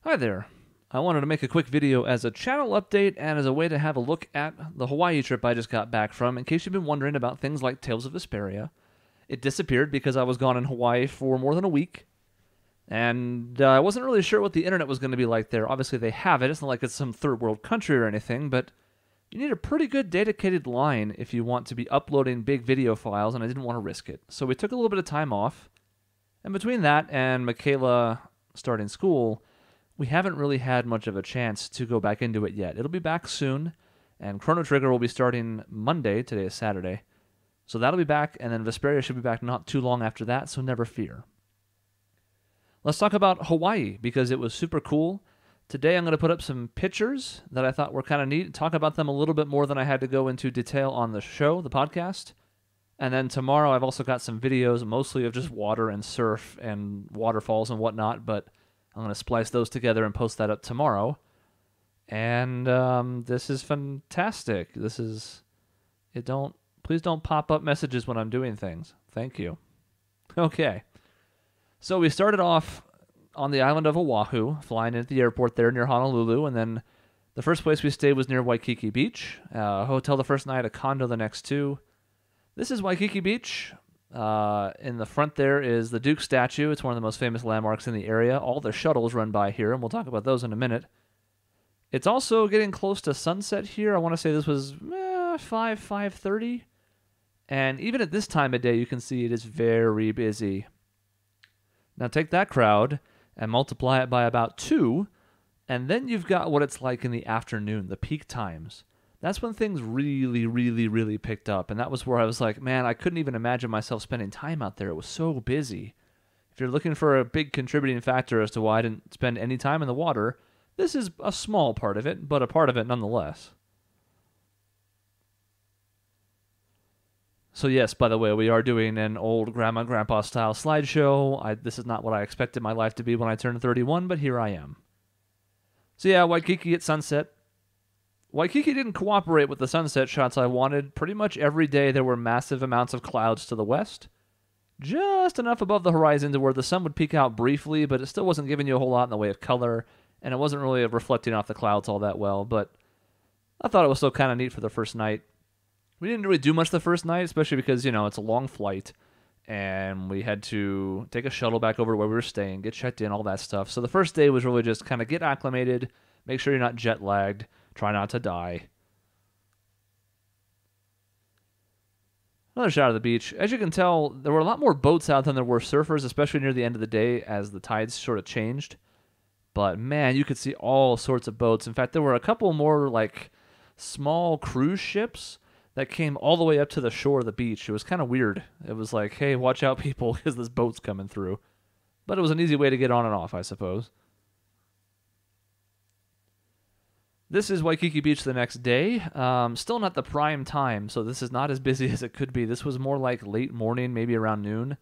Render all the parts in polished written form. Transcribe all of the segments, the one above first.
Hi there. I wanted to make a quick video as a channel update and as a way to have a look at the Hawaii trip I just got back from, in case you've been wondering about things like Tales of Vesperia. It disappeared because I was gone in Hawaii for more than a week, and I wasn't really sure what the internet was going to be like there. Obviously, they have it. It's not like it's some third world country or anything, but you need a pretty good dedicated line if you want to be uploading big video files, and I didn't want to risk it. So we took a little bit of time off, and between that and Michaela starting school, we haven't really had much of a chance to go back into it yet. It'll be back soon, and Chrono Trigger will be starting Monday. Today is Saturday. So that'll be back, and then Vesperia should be back not too long after that, so never fear. Let's talk about Hawaii, because it was super cool. Today I'm going to put up some pictures that I thought were kind of neat, talk about them a little bit more than I had to go into detail on the show, the podcast. And then tomorrow I've also got some videos, mostly of just water and surf and waterfalls and whatnot, but I'm going to splice those together and post that up tomorrow. And this is fantastic. Please don't pop up messages when I'm doing things. Thank you. Okay. So we started off on the island of Oahu, flying into the airport there near Honolulu, and then the first place we stayed was near Waikiki Beach. A hotel the first night, a condo the next two. This is Waikiki Beach. In the front there is the Duke statue. It's one of the most famous landmarks in the area. All the shuttles run by here, and we'll talk about those in a minute. It's also getting close to sunset here. I want to say this was 5:30. And even at this time of day, you can see it is very busy. Now take that crowd and multiply it by about 2, and then you've got what it's like in the afternoon, the peak times. That's when things really picked up, and that was where I was like, man, I couldn't even imagine myself spending time out there. It was so busy. If you're looking for a big contributing factor as to why I didn't spend any time in the water, this is a small part of it, but a part of it nonetheless. So yes, by the way, we are doing an old grandma and grandpa style slideshow. This is not what I expected my life to be when I turned 31, but here I am. So yeah, Waikiki at sunset. Waikiki didn't cooperate with the sunset shots I wanted. Pretty much every day there were massive amounts of clouds to the west. Just enough above the horizon to where the sun would peek out briefly, but it still wasn't giving you a whole lot in the way of color, and it wasn't really reflecting off the clouds all that well, but I thought it was still kind of neat for the first night. We didn't really do much the first night, especially because, it's a long flight, and we had to take a shuttle back over to where we were staying, get checked in, all that stuff. So the first day was really just kind of get acclimated, make sure you're not jet lagged, try not to die. Another shot of the beach. As you can tell, there were a lot more boats out than there were surfers, especially near the end of the day as the tides sort of changed. But man, you could see all sorts of boats. In fact, there were a couple more like small cruise ships that came all the way up to the shore of the beach. It was kind of weird. It was like, hey, watch out, people, because this boat's coming through. But it was an easy way to get on and off, I suppose. This is Waikiki Beach the next day. Still not the prime time, so this is not as busy as it could be. This was more like late morning, maybe around noon.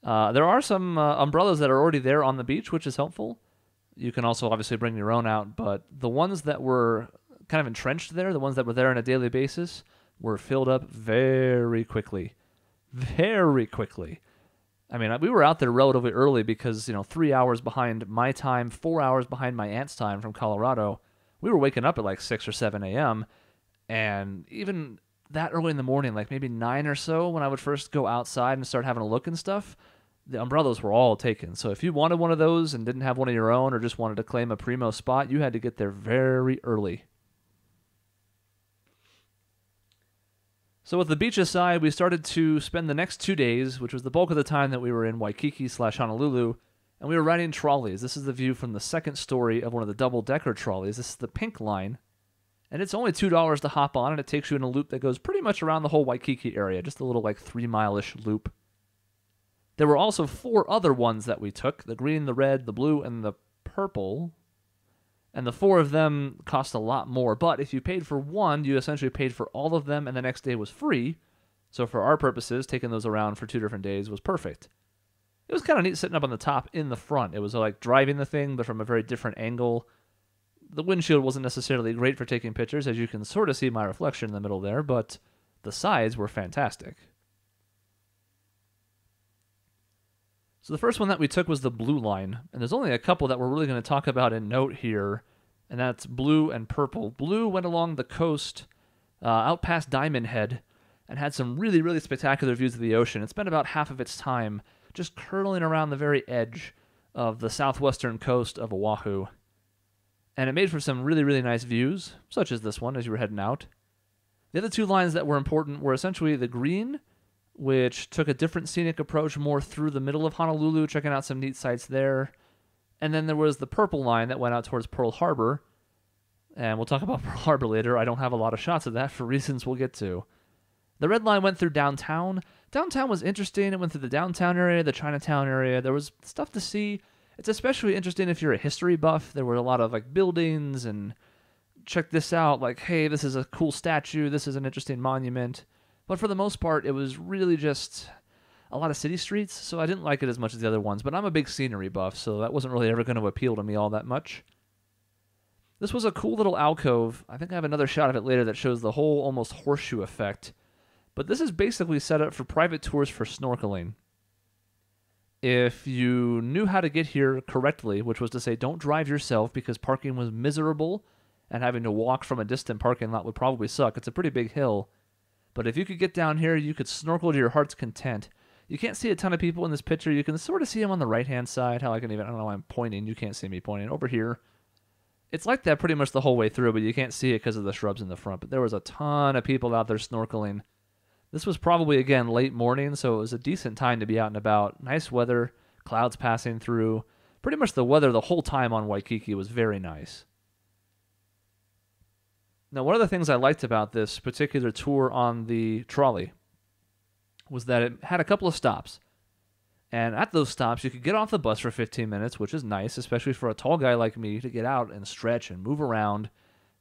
There are some umbrellas that are already there on the beach, which is helpful. You can also obviously bring your own out, but the ones that were kind of entrenched there, the ones that were there on a daily basis, were filled up very quickly. Very quickly. I mean, we were out there relatively early because, 3 hours behind my time, 4 hours behind my aunt's time from Colorado. We were waking up at like 6 or 7 a.m., and even that early in the morning, like maybe 9 or so, when I would first go outside and start having a look and stuff, the umbrellas were all taken. So if you wanted one of those and didn't have one of your own or just wanted to claim a primo spot, you had to get there very early. So with the beach aside, we started to spend the next 2 days, which was the bulk of the time that we were in Waikiki/Honolulu, and we were riding trolleys. This is the view from the second story of one of the double-decker trolleys. This is the pink line, and it's only $2 to hop on, and it takes you in a loop that goes pretty much around the whole Waikiki area, just a little like 3-mile-ish loop. There were also 4 other ones that we took, the green, the red, the blue, and the purple. And the 4 of them cost a lot more, but if you paid for one, you essentially paid for all of them, and the next day was free. So for our purposes, taking those around for 2 different days was perfect. It was kind of neat sitting up on the top in the front. It was like driving the thing, but from a very different angle. The windshield wasn't necessarily great for taking pictures, as you can sort of see my reflection in the middle there, but the sides were fantastic. So the first one that we took was the blue line, and there's only a couple that we're really going to talk about and note here, and that's blue and purple. Blue went along the coast out past Diamond Head and had some really, really spectacular views of the ocean. It spent about half of its time just curling around the very edge of the southwestern coast of Oahu. And it made for some really, really nice views, such as this one as you were heading out. The other two lines that were important were essentially the green, which took a different scenic approach more through the middle of Honolulu, checking out some neat sights there. And then there was the purple line that went out towards Pearl Harbor. And we'll talk about Pearl Harbor later. I don't have a lot of shots of that for reasons we'll get to. The red line went through downtown. Downtown was interesting. It went through the downtown area, the Chinatown area. There was stuff to see. It's especially interesting if you're a history buff. There were a lot of like buildings and check this out. Like, hey, this is a cool statue. This is an interesting monument. But for the most part, it was really just a lot of city streets. So I didn't like it as much as the other ones. But I'm a big scenery buff, so that wasn't really ever going to appeal to me all that much. This was a cool little alcove. I think I have another shot of it later that shows the whole almost horseshoe effect. But this is basically set up for private tours for snorkeling. If you knew how to get here correctly, which was to say don't drive yourself because parking was miserable and having to walk from a distant parking lot would probably suck. It's a pretty big hill. But if you could get down here, you could snorkel to your heart's content. You can't see a ton of people in this picture. You can sort of see them on the right-hand side. I don't know why I'm pointing. You can't see me pointing. Over here. It's like that pretty much the whole way through, but you can't see it because of the shrubs in the front. But there was a ton of people out there snorkeling. This was probably, again, late morning, so it was a decent time to be out and about. Nice weather, clouds passing through. Pretty much the weather the whole time on Waikiki was very nice. Now, one of the things I liked about this particular tour on the trolley was that it had a couple of stops. And at those stops, you could get off the bus for 15 minutes, which is nice, especially for a tall guy like me to get out and stretch and move around.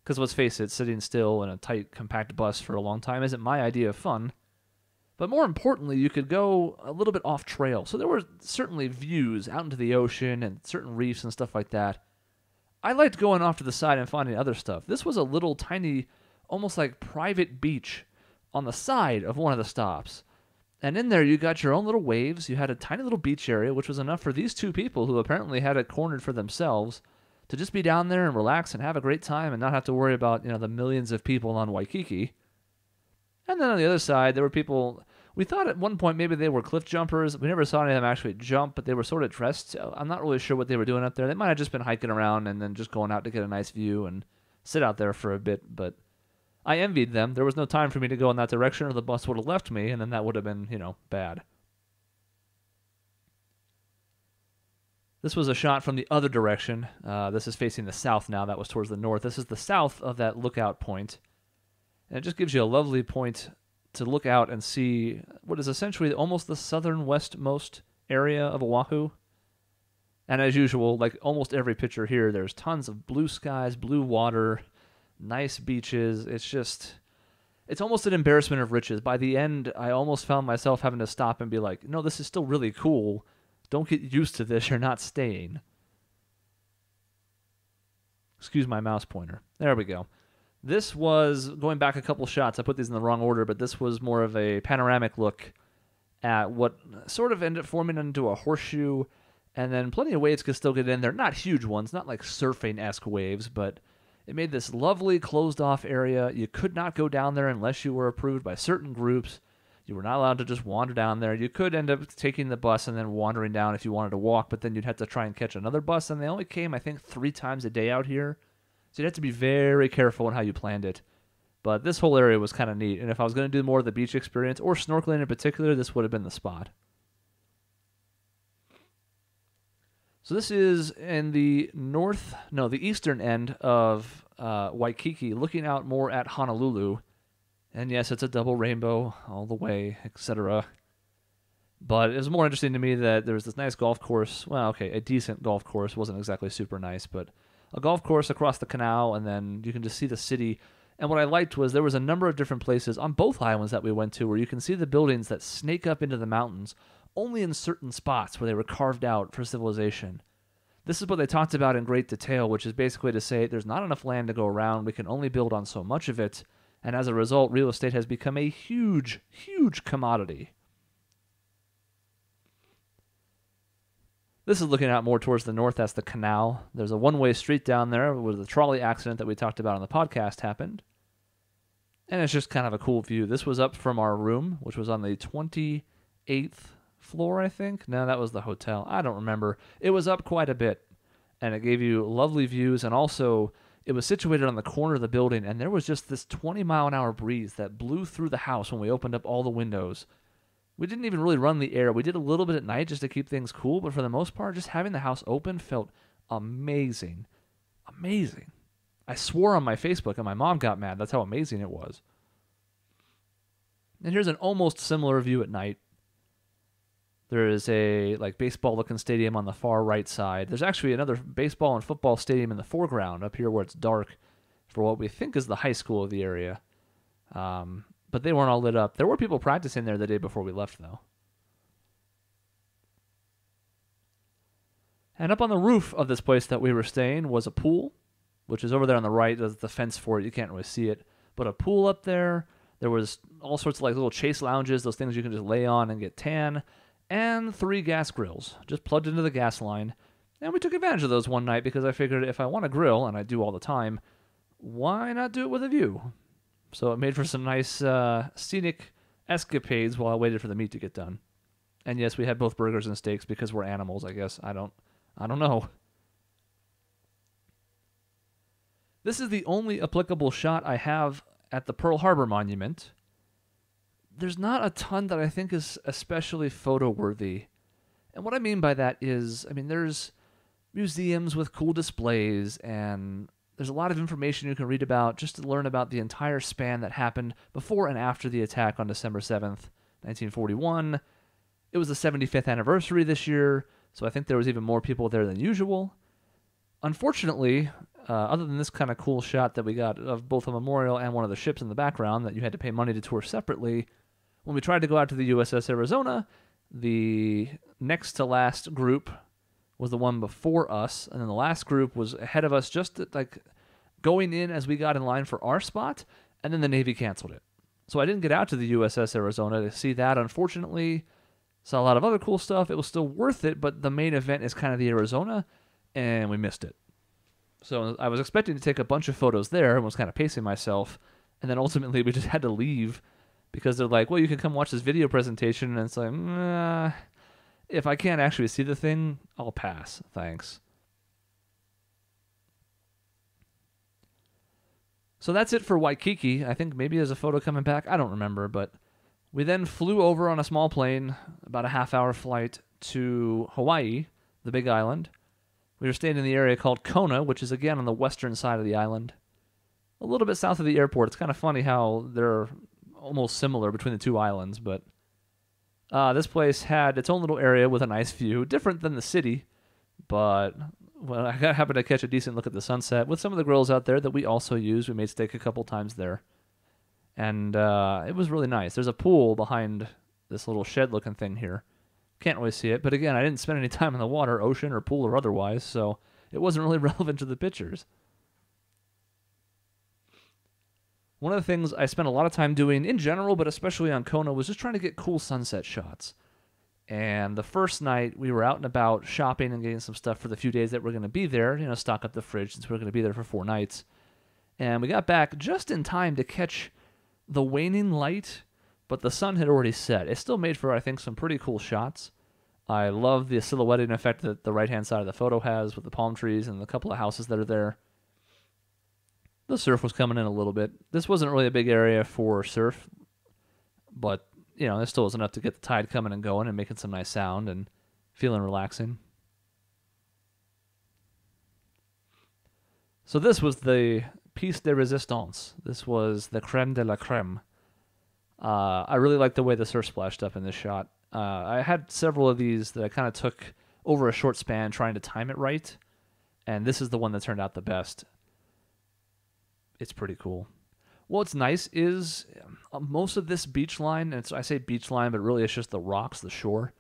Because let's face it, sitting still in a tight, compact bus for a long time isn't my idea of fun. But more importantly, you could go a little bit off trail. So there were certainly views out into the ocean and certain reefs and stuff like that. I liked going off to the side and finding other stuff. This was a little tiny, almost like private beach on the side of one of the stops. And in there, you got your own little waves. You had a tiny little beach area, which was enough for these two people who apparently had it cornered for themselves to just be down there and relax and have a great time and not have to worry about, the millions of people on Waikiki. And then on the other side, there were people, we thought at one point maybe they were cliff jumpers. We never saw any of them actually jump, but they were sort of dressed. I'm not really sure what they were doing up there. They might have just been hiking around and then just going out to get a nice view and sit out there for a bit, but I envied them. There was no time for me to go in that direction or the bus would have left me, and then that would have been, bad. This was a shot from the other direction. This is facing the south now. That was towards the north. This is the south of that lookout point. And it just gives you a lovely point to look out and see what is essentially almost the southern westmost area of Oahu. And as usual, like almost every picture here, there's tons of blue skies, blue water, nice beaches. It's almost an embarrassment of riches. By the end, I almost found myself having to stop and be like, no, this is still really cool. Don't get used to this. You're not staying. Excuse my mouse pointer. There we go. This was, going back a couple shots, I put these in the wrong order, but this was more of a panoramic look at what sort of ended up forming into a horseshoe, and then plenty of waves could still get in there. Not huge ones, not like surfing-esque waves, but it made this lovely closed-off area. You could not go down there unless you were approved by certain groups. You were not allowed to just wander down there. You could end up taking the bus and then wandering down if you wanted to walk, but then you'd have to try and catch another bus, and they only came, I think, 3 times a day out here. So you'd have to be very careful in how you planned it. But this whole area was kind of neat, and if I was going to do more of the beach experience, or snorkeling in particular, this would have been the spot. So this is in the eastern end of Waikiki, looking out more at Honolulu. And yes, it's a double rainbow all the way, etc. But it was more interesting to me that there was this nice golf course. Well, okay, a decent golf course. Wasn't exactly super nice, but a golf course across the canal, and then you can just see the city. And what I liked was there was a number of different places on both islands that we went to where you can see the buildings that snake up into the mountains, only in certain spots where they were carved out for civilization. This is what they talked about in great detail, which is basically to say there's not enough land to go around. We can only build on so much of it. And as a result, real estate has become a huge, huge commodity. This is looking out more towards the north. That's the canal. There's a one-way street down there where the trolley accident that we talked about on the podcast happened. And it's just kind of a cool view. This was up from our room, which was on the 28th floor, I think. No, that was the hotel. I don't remember. It was up quite a bit, and it gave you lovely views, and also it was situated on the corner of the building, and there was just this 20-mile-an-hour breeze that blew through the house when we opened up all the windows. We didn't even really run the air. We did a little bit at night just to keep things cool, but for the most part, just having the house open felt amazing. Amazing. I swore on my Facebook, and my mom got mad. That's how amazing it was. And here's an almost similar view at night. There is a baseball-looking stadium on the far right side. There's actually another baseball and football stadium in the foreground up here where it's dark for what we think is the high school of the area. But they weren't all lit up. There were people practicing there the day before we left, though. And up on the roof of this place that we were staying was a pool, which is over there on the right. There's the fence for it. You can't really see it. But a pool up there. There was all sorts of little chase lounges, those things you can just lay on and get tan, and 3 gas grills, just plugged into the gas line. And we took advantage of those one night because I figured if I want to grill, and I do all the time, why not do it with a view? So it made for some nice scenic escapades while I waited for the meat to get done. And yes, we had both burgers and steaks because we're animals, I guess. I don't know. This is the only applicable shot I have at the Pearl Harbor Monument. There's not a ton that I think is especially photo-worthy. And what I mean by that is, there's museums with cool displays, and there's a lot of information you can read about just to learn about the entire span that happened before and after the attack on December 7th, 1941. It was the 75th anniversary this year, so I think there was even more people there than usual. Unfortunately, other than this kind of cool shot that we got of both a memorial and one of the ships in the background that you had to pay money to tour separately, when we tried to go out to the USS Arizona, the next to last group was the one before us, and then the last group was ahead of us just going in as we got in line for our spot, and then the Navy canceled it. So I didn't get out to the USS Arizona to see that, unfortunately. Saw a lot of other cool stuff. It was still worth it, but the main event is kind of the Arizona, and we missed it. So I was expecting to take a bunch of photos there and was kind of pacing myself, and then ultimately we just had to leave because they're like, well, you can come watch this video presentation, and it's like, nah, if I can't actually see the thing, I'll pass, thanks. So that's it for Waikiki. I think maybe there's a photo coming back. I don't remember, but we then flew over on a small plane, about a half-hour flight, to Hawaii, the big island. We were staying in the area called Kona, which is again on the western side of the island. A little bit south of the airport. It's kind of funny how they're almost similar between the two islands, but this place had its own little area with a nice view, different than the city, but I happened to catch a decent look at the sunset with some of the grills out there that we also used. We made steak a couple times there, and it was really nice. There's a pool behind this little shed-looking thing here. Can't really see it, but again, I didn't spend any time in the water, ocean or pool or otherwise, so it wasn't really relevant to the pictures. One of the things I spent a lot of time doing in general, but especially on Kona, was just trying to get cool sunset shots. And the first night, we were out and about shopping and getting some stuff for the few days that we're going to be there, stock up the fridge since we're going to be there for 4 nights. And we got back just in time to catch the waning light, but the sun had already set. It still made for, I think, some pretty cool shots. I love the silhouetting effect that the right-hand side of the photo has with the palm trees and the couple of houses that are there. The surf was coming in a little bit. This wasn't really a big area for surf, but, it still was enough to get the tide coming and going and making some nice sound and feeling relaxing. So this was the piece de resistance. This was the creme de la creme. I really like the way the surf splashed up in this shot. I had several of these that I kind of took over a short span trying to time it right, and this is the one that turned out the best. It's pretty cool. What's nice is most of this beach line, and I say beach line, but really it's just the rocks, the shore,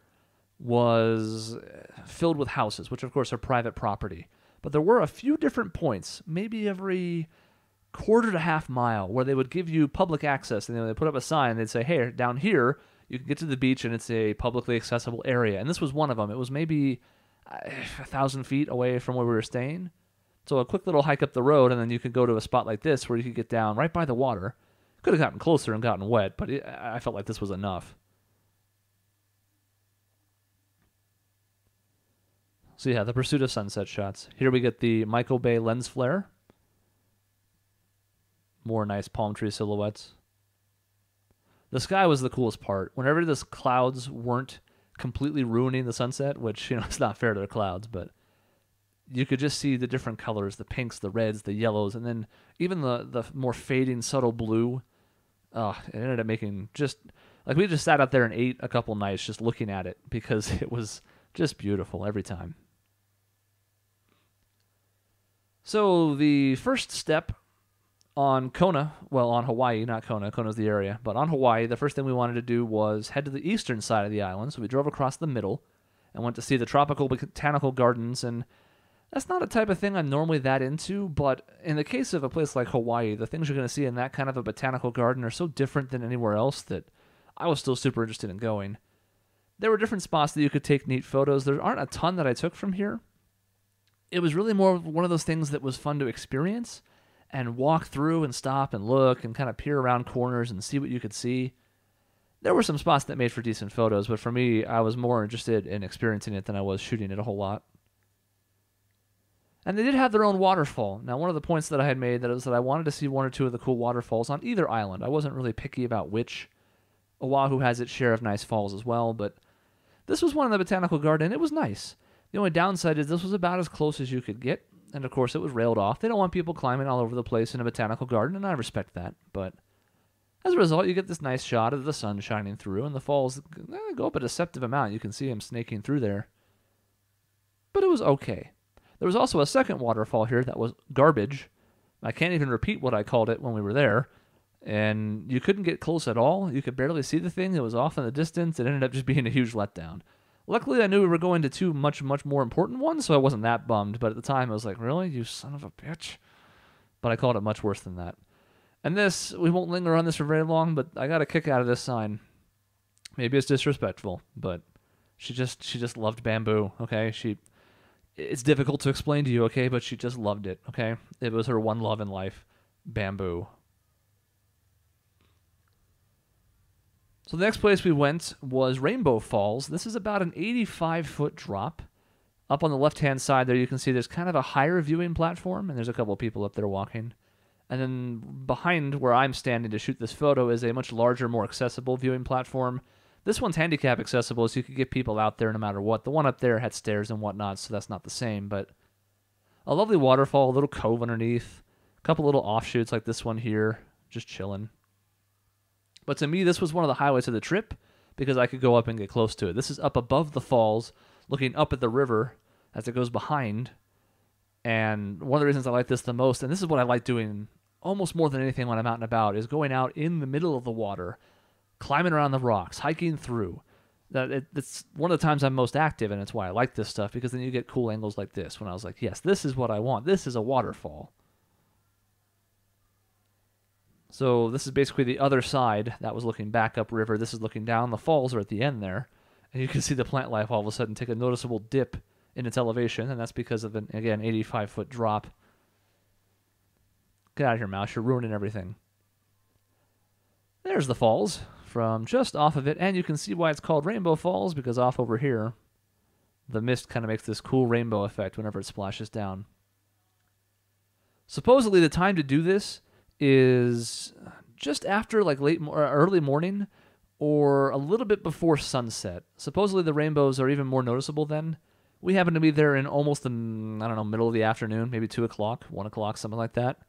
was filled with houses, which of course are private property. But there were a few different points, maybe every quarter to half mile, where they would give you public access, and they put up a sign, and they'd say, hey, down here, you can get to the beach, and it's a publicly accessible area. And this was one of them. It was maybe, 1,000 feet away from where we were staying. So a quick little hike up the road, and then you could go to a spot like this where you could get down right by the water. Could have gotten closer and gotten wet, but I felt like this was enough. So yeah, the pursuit of sunset shots. Here we get the Michael Bay lens flare. More nice palm tree silhouettes. The sky was the coolest part. Whenever the clouds weren't completely ruining the sunset, which, it's not fair to the clouds, but you could just see the different colors, the pinks, the reds, the yellows, and then even the more fading, subtle blue. It ended up making just, like, we just sat out there and ate a couple nights just looking at it because it was just beautiful every time. So the first step on Kona, well, on Hawaii, not Kona, Kona's the area, but on Hawaii, the first thing we wanted to do was head to the eastern side of the island. So we drove across the middle and went to see the tropical botanical gardens, and that's not a type of thing I'm normally that into, but in the case of a place like Hawaii, the things you're going to see in that kind of a botanical garden are so different than anywhere else that I was still super interested in going. There were different spots that you could take neat photos. There aren't a ton that I took from here. It was really more one of those things that was fun to experience and walk through and stop and look and kind of peer around corners and see what you could see. There were some spots that made for decent photos, but for me, I was more interested in experiencing it than I was shooting it a whole lot. And they did have their own waterfall. Now, one of the points that I had made was that I wanted to see one or two of the cool waterfalls on either island. I wasn't really picky about which. Oahu has its share of nice falls as well, but this was one in the botanical garden. It was nice. The only downside is this was about as close as you could get, and of course it was railed off. They don't want people climbing all over the place in a botanical garden, and I respect that, but as a result, you get this nice shot of the sun shining through, and the falls go up a deceptive amount. You can see them snaking through there. But it was okay. There was also a second waterfall here that was garbage. I can't even repeat what I called it when we were there, and you couldn't get close at all. You could barely see the thing. It was off in the distance. It ended up just being a huge letdown. Luckily, I knew we were going to two much more important ones, so I wasn't that bummed. But at the time, I was like, really? You son of a bitch? But I called it much worse than that. And this, we won't linger on this for very long, but I got a kick out of this sign. Maybe it's disrespectful, but she just loved bamboo, okay? It's difficult to explain to you, okay? But she just loved it, okay? It was her one love in life, bamboo. So the next place we went was Rainbow Falls. This is about an 85-foot drop. Up on the left-hand side there, you can see there's kind of a higher viewing platform, and there's a couple of people up there walking. And then behind where I'm standing to shoot this photo is a much larger, more accessible viewing platform. This one's handicap accessible, so you could get people out there no matter what. The one up there had stairs and whatnot, so that's not the same. But a lovely waterfall, a little cove underneath, a couple little offshoots like this one here, just chilling. But to me, this was one of the highlights of the trip because I could go up and get close to it. This is up above the falls, looking up at the river as it goes behind. And one of the reasons I like this the most, and this is what I like doing almost more than anything when I'm out and about, is going out in the middle of the water, climbing around the rocks, hiking through. It's one of the times I'm most active, and it's why I like this stuff, because then you get cool angles like this when I was like, yes, this is what I want. This is a waterfall. So this is basically the other side. That was looking back upriver. This is looking down. The falls are at the end there. And you can see the plant life all of a sudden take a noticeable dip in its elevation, and that's because of an, again, 85-foot drop. Get out of here, mouse. You're ruining everything. There's the falls from just off of it, and you can see why it's called Rainbow Falls, because off over here, the mist kind of makes this cool rainbow effect whenever it splashes down. Supposedly, the time to do this is just after like early morning or a little bit before sunset. Supposedly the rainbows are even more noticeable then. We happen to be there in almost the, middle of the afternoon, maybe 2 o'clock, 1 o'clock, something like that.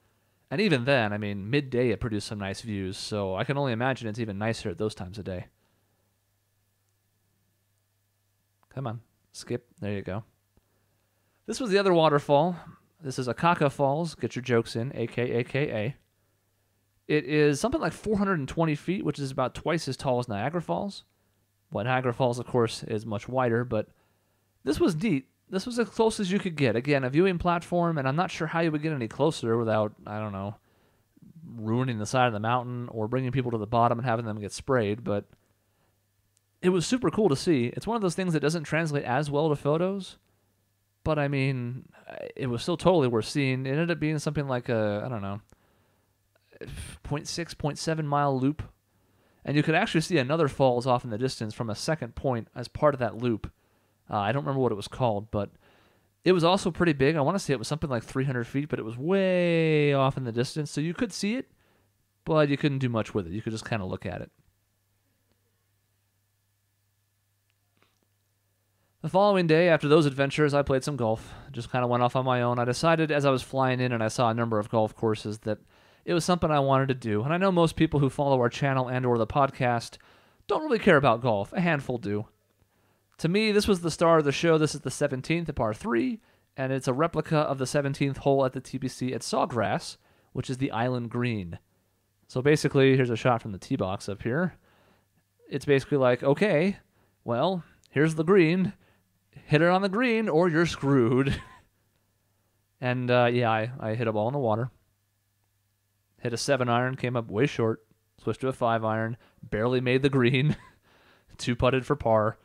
And even then, I mean, midday it produced some nice views, so I can only imagine it's even nicer at those times of day. Come on, skip. There you go. This was the other waterfall. This is Akaka Falls. Get your jokes in, AKA. It is something like 420 feet, which is about twice as tall as Niagara Falls. Well, Niagara Falls, of course, is much wider, but this was neat. This was as close as you could get. Again, a viewing platform, and I'm not sure how you would get any closer without, ruining the side of the mountain or bringing people to the bottom and having them get sprayed, but it was super cool to see. It's one of those things that doesn't translate as well to photos, But I mean, it was still totally worth seeing. It ended up being something like a, I don't know, zero point 0.6, zero point 0.7 mile loop. And you could actually see another falls off in the distance from a second point as part of that loop. I don't remember what it was called, but it was also pretty big. I want to say it was something like 300 feet, but it was way off in the distance. So you could see it, but you couldn't do much with it. You could just kind of look at it. The following day, after those adventures, I played some golf. Just kind of went off on my own. I decided as I was flying in and I saw a number of golf courses that it was something I wanted to do. And I know most people who follow our channel and or the podcast don't really care about golf. A handful do. To me, this was the star of the show. This is the 17th at par 3, and it's a replica of the 17th hole at the TPC at Sawgrass, which is the Island Green. So basically, here's a shot from the tee box up here. It's basically like, okay, well, here's the green. Hit it on the green or you're screwed. And yeah, I hit a ball in the water. Hit a 7-iron, came up way short. Switched to a 5-iron, barely made the green. 2-putted for par.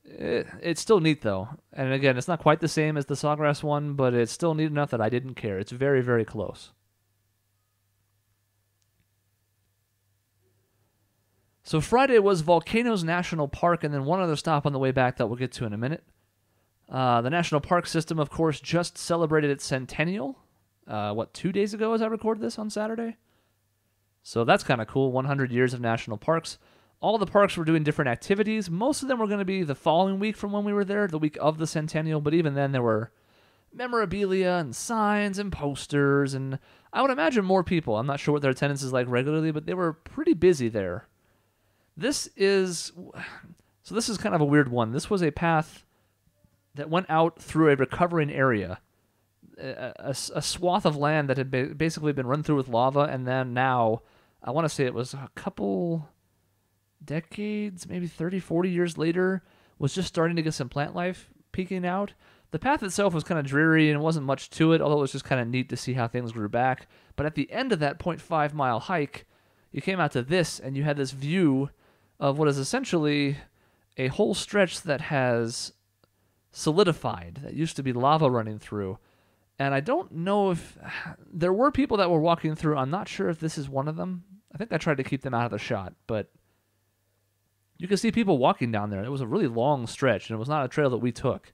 It's still neat though. And again, it's not quite the same as the Sawgrass one, but it's still neat enough that I didn't care. It's very, very close. So Friday was Volcanoes National Park, and then one other stop on the way back that we'll get to in a minute. The National Park System, of course, just celebrated its centennial. 2 days ago as I recorded this on Saturday? So that's kind of cool, 100 years of national parks. All the parks were doing different activities. Most of them were going to be the following week from when we were there, the week of the centennial, but even then there were memorabilia and signs and posters, and I would imagine more people. I'm not sure what their attendance is like regularly, but they were pretty busy there. This is kind of a weird one. This was a path that went out through a recovering area, a swath of land that had basically been run through with lava, and then now, I want to say it was a couple decades, maybe 30, 40 years later, was just starting to get some plant life peeking out. The path itself was kind of dreary and wasn't much to it, although it was just kind of neat to see how things grew back. But at the end of that 0.5 mile hike, you came out to this, and you had this view of what is essentially a whole stretch that has solidified, that used to be lava running through. And I don't know if there were people that were walking through. I'm not sure if this is one of them. I think I tried to keep them out of the shot, but you can see people walking down there. It was a really long stretch, and it was not a trail that we took.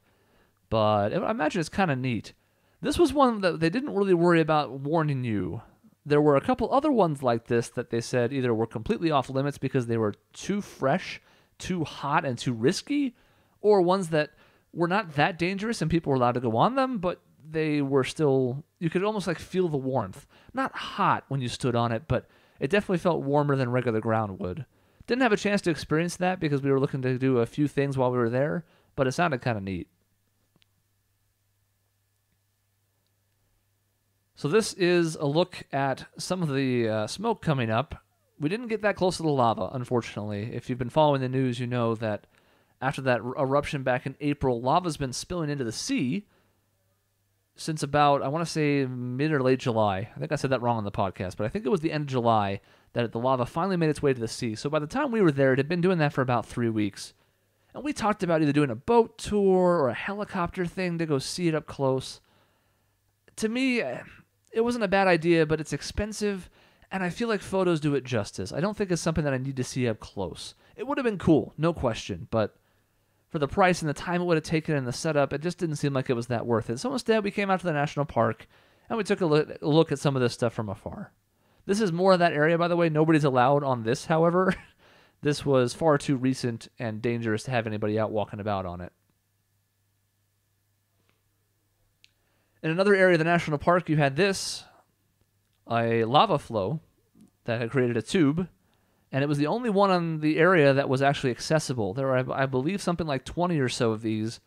But I imagine it's kind of neat. This was one that they didn't really worry about warning you. There were a couple other ones like this that they said either were completely off limits because they were too fresh, too hot, and too risky, or ones that were not that dangerous and people were allowed to go on them, but they were still, you could almost like feel the warmth. Not hot when you stood on it, but it definitely felt warmer than regular ground would. Didn't have a chance to experience that because we were looking to do a few things while we were there, but it sounded kind of neat. So this is a look at some of the smoke coming up. We didn't get that close to the lava, unfortunately. If you've been following the news, you know that after that eruption back in April, lava's been spilling into the sea since about, I want to say, mid or late July. I think I said that wrong on the podcast, but I think it was the end of July that the lava finally made its way to the sea. So by the time we were there, it had been doing that for about 3 weeks. And we talked about either doing a boat tour or a helicopter thing to go see it up close. To me, it wasn't a bad idea, but it's expensive, and I feel like photos do it justice. I don't think it's something that I need to see up close. It would have been cool, no question, but for the price and the time it would have taken and the setup, it just didn't seem like it was that worth it. So instead, we came out to the national park, and we took a look at some of this stuff from afar. This is more of that area, by the way. Nobody's allowed on this, however. This was far too recent and dangerous to have anybody out walking about on it. In another area of the national park, you had this, a lava flow that had created a tube, and it was the only one on the area that was actually accessible. There were, I believe, something like 20 or so of these,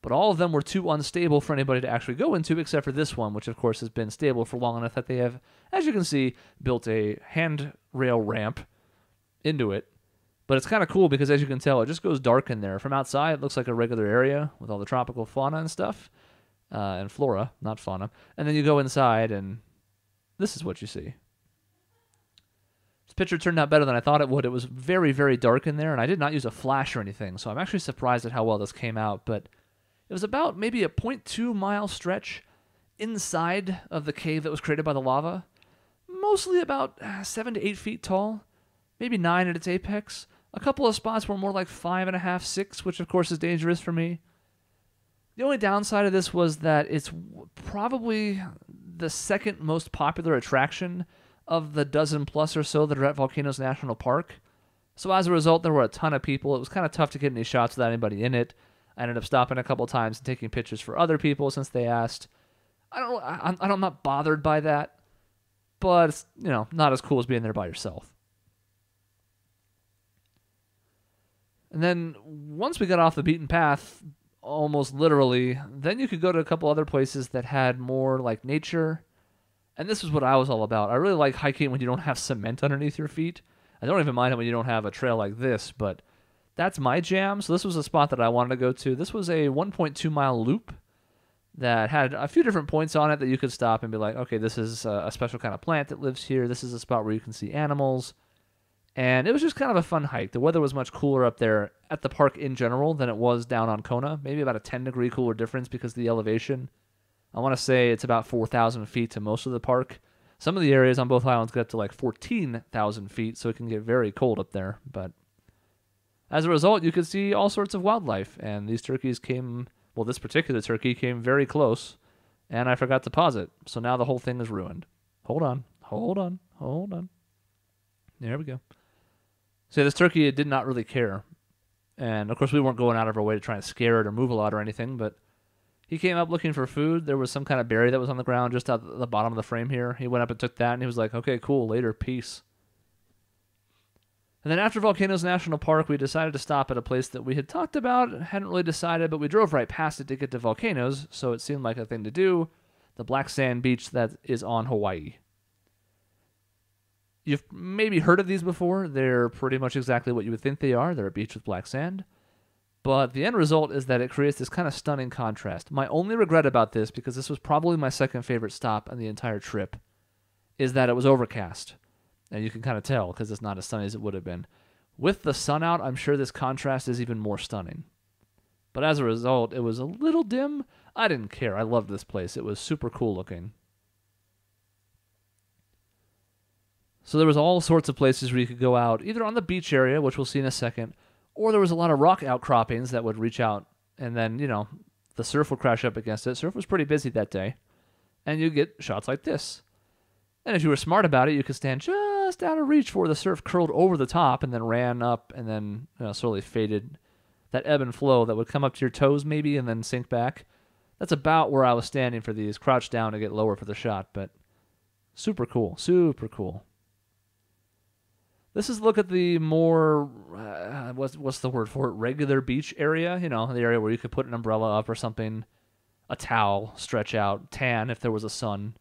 but all of them were too unstable for anybody to actually go into, except for this one, which of course has been stable for long enough that they have, as you can see, built a handrail ramp into it. But it's kind of cool because, as you can tell, it just goes dark in there. From outside, it looks like a regular area with all the tropical fauna and stuff. And flora, not fauna. And then you go inside, and this is what you see. This picture turned out better than I thought it would. It was very, very dark in there, and I did not use a flash or anything, so I'm actually surprised at how well this came out. But It was about maybe a 0.2 mile stretch inside of the cave that was created by the lava, mostly about 7 to 8 feet tall, maybe 9 at its apex. A couple of spots were more like 5.5, 6, which of course is dangerous for me. The only downside of this was that it's probably the second most popular attraction of the dozen plus or so that are at Volcanoes National Park. So as a result, there were a ton of people. It was kind of tough to get any shots without anybody in it. I ended up stopping a couple times and taking pictures for other people since they asked. I'm not bothered by that, but it's, not as cool as being there by yourself. And then once we got off the beaten path, almost literally, then you could go to a couple other places that had more like nature. And this is what I was all about. I really like hiking when you don't have cement underneath your feet. I don't even mind it when you don't have a trail like this, but that's my jam. So this was a spot that I wanted to go to. This was a 1.2 mile loop that had a few different points on it that you could stop and be like, okay, this is a special kind of plant that lives here. This is a spot where you can see animals. And it was just kind of a fun hike. The weather was much cooler up there at the park in general than it was down on Kona. Maybe about a 10-degree cooler difference because of the elevation. I want to say it's about 4,000 feet to most of the park. Some of the areas on both islands get up to like 14,000 feet, so it can get very cold up there. But as a result, you could see all sorts of wildlife. And these turkeys came, well, this particular turkey came very close, and I forgot to pause it. So now the whole thing is ruined. Hold on. There we go. So this turkey, it did not really care. And, of course, we weren't going out of our way to try and scare it or move a lot or anything, but he came up looking for food. There was some kind of berry that was on the ground just at the bottom of the frame here. He went up and took that, and he was like, okay, cool, later, peace. And then after Volcanoes National Park, we decided to stop at a place that we had talked about, hadn't really decided, but we drove right past it to get to Volcanoes, so it seemed like a thing to do, the black sand beach that is on Hawaii. You've maybe heard of these before. They're pretty much exactly what you would think they are. They're a beach with black sand. But the end result is that it creates this kind of stunning contrast. My only regret about this, because this was probably my second favorite stop on the entire trip, is that it was overcast. And you can kind of tell because it's not as sunny as it would have been. With the sun out, I'm sure this contrast is even more stunning. But as a result, it was a little dim. I didn't care. I loved this place. It was super cool looking. So there was all sorts of places where you could go out, either on the beach area, which we'll see in a second, or there was a lot of rock outcroppings that would reach out, and then, the surf would crash up against it. Surf was pretty busy that day, and you get shots like this. And if you were smart about it, you could stand just out of reach for where the surf curled over the top and then ran up and then slowly faded. That ebb and flow that would come up to your toes maybe and then sink back. That's about where I was standing for these, crouched down to get lower for the shot, but super cool, super cool. This is a look at the more, what's the word for it, regular beach area, the area where you could put an umbrella up or something, a towel, stretch out, tan if there was a sun.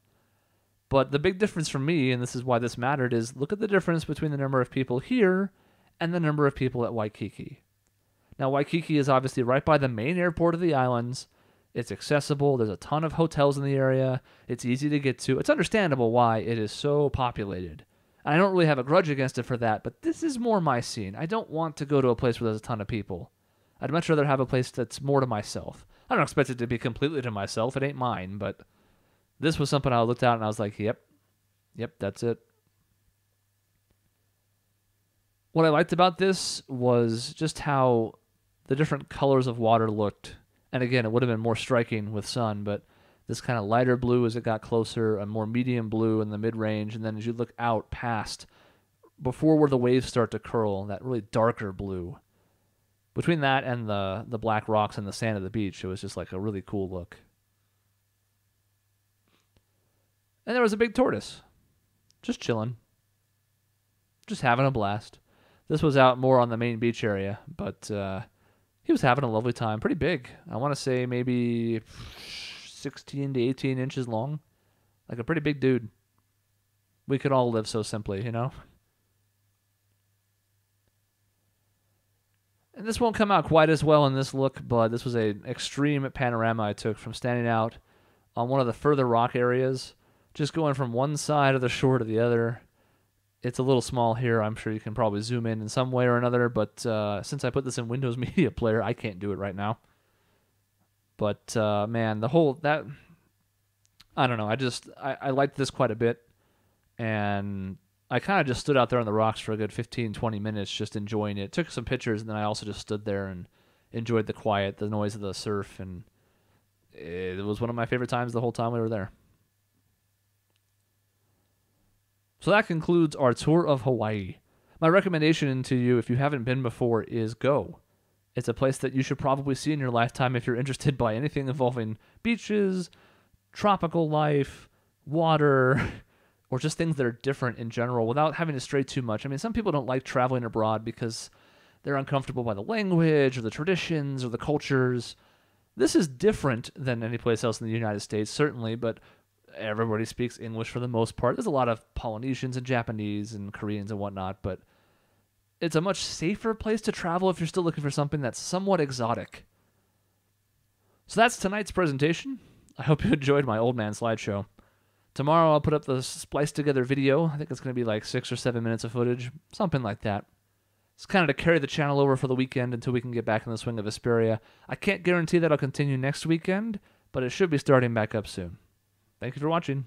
But the big difference for me, and this is why this mattered, is look at the difference between the number of people here and the number of people at Waikiki. Now, Waikiki is obviously right by the main airport of the islands. It's accessible. There's a ton of hotels in the area. It's easy to get to. It's understandable why it is so populated. I don't really have a grudge against it for that, but this is more my scene. I don't want to go to a place where there's a ton of people. I'd much rather have a place that's more to myself. I don't expect it to be completely to myself. It ain't mine, but this was something I looked at and I was like, yep, that's it. What I liked about this was just how the different colors of water looked. And again, it would have been more striking with sun, but this kind of lighter blue as it got closer, a more medium blue in the mid-range, and then as you look out past, before where the waves start to curl, that really darker blue. Between that and the black rocks and the sand of the beach, it was just like a really cool look. And there was a big tortoise, just chilling, just having a blast. This was out more on the main beach area, but he was having a lovely time. Pretty big. I want to say maybe 16 to 18 inches long. Like a pretty big dude. We could all live so simply, And this won't come out quite as well in this look, but this was an extreme panorama I took from standing out on one of the further rock areas, just going from one side of the shore to the other. It's a little small here. I'm sure you can probably zoom in some way or another, but since I put this in Windows Media Player, I can't do it right now. But man, the whole that I don't know. I liked this quite a bit, and I kind of just stood out there on the rocks for a good 15, 20 minutes, just enjoying it. Took some pictures, and then I also just stood there and enjoyed the quiet, the noise of the surf, and it was one of my favorite times the whole time we were there. So that concludes our tour of Hawaii. My recommendation to you, if you haven't been before, is go. It's a place that you should probably see in your lifetime if you're interested by anything involving beaches, tropical life, water, or just things that are different in general without having to stray too much. I mean, some people don't like traveling abroad because they're uncomfortable by the language or the traditions or the cultures. This is different than any place else in the United States, certainly, but everybody speaks English for the most part. There's a lot of Polynesians and Japanese and Koreans and whatnot, but it's a much safer place to travel if you're still looking for something that's somewhat exotic. So that's tonight's presentation. I hope you enjoyed my old man slideshow. Tomorrow I'll put up the spliced together video. I think it's going to be like 6 or 7 minutes of footage, something like that. It's kind of to carry the channel over for the weekend until we can get back in the swing of Vesperia. I can't guarantee that I'll continue next weekend, but it should be starting back up soon. Thank you for watching.